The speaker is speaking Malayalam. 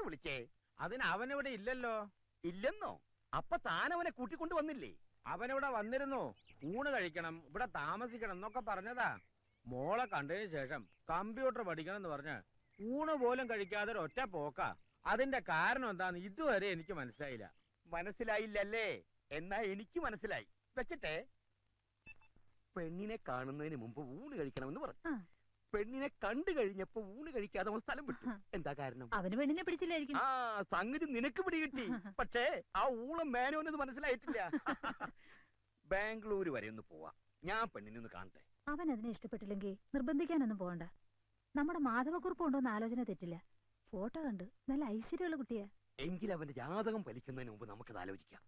വിളിച്ചേ? അതിന് അവനിവിടെ ഇല്ലല്ലോ. ഇല്ലെന്നോ? അപ്പൊ താൻ അവനെ കൂട്ടിക്കൊണ്ട് വന്നില്ലേ? അവനിവിടെ വന്നിരുന്നു. ഊണ് കഴിക്കണം, ഇവിടെ താമസിക്കണം എന്നൊക്കെ പറഞ്ഞതാ. മോളെ കണ്ടതിന് ശേഷം കമ്പ്യൂട്ടർ പഠിക്കണം എന്ന് പറഞ്ഞ് ഊണ് പോലും കഴിക്കാതെ ഒറ്റ പോക്കാ. അതിന്റെ കാരണം എന്താന്ന് ഇതുവരെ എനിക്ക് മനസ്സിലായില്ല. മനസ്സിലായില്ലല്ലേ? എന്നാ എനിക്ക് മനസ്സിലായി. വെച്ചിട്ടെ, പെണ്ണിനെ കാണുന്നതിന് മുമ്പ് ഊണ് കഴിക്കണമെന്ന് പറഞ്ഞു. പെണ്ണിനെ കണ്ടു കഴിഞ്ഞപ്പോ ഊണ് കഴിക്കാതെ അവൻ സ്ഥലം വിട്ടു. എന്താ കാരണം? അവന് പെണ്ണിനെ പിടിച്ചില്ലായിരിക്കും. ആ സംഗതി നിനക്ക് പിടികിട്ടി. പക്ഷേ ആ ഊളം മേനോന്നത് മനസ്സിലായിട്ടില്ല. ബാംഗ്ലൂർ വരെ ഒന്ന് പോവാ, ഞാൻ പെണ്ണിനെ ഒന്ന് കാണട്ടെ. അവൻ അതിനെ ഇഷ്ടപ്പെട്ടില്ലെങ്കിൽ നിർബന്ധിക്കാനൊന്നും പോകണ്ട. നമ്മുടെ മാധവക്കുറിപ്പ് കൊണ്ടോന്ന് ആലോചന തെറ്റില്ല. ഫോട്ടോ കണ്ട് നല്ല ഐശ്വര്യമുള്ള കുട്ടിയാ. എങ്കിൽ അവന്റെ ജാതകം ഫലിക്കുന്നതിന് മുമ്പ് നമുക്കത് ആലോചിക്കാം.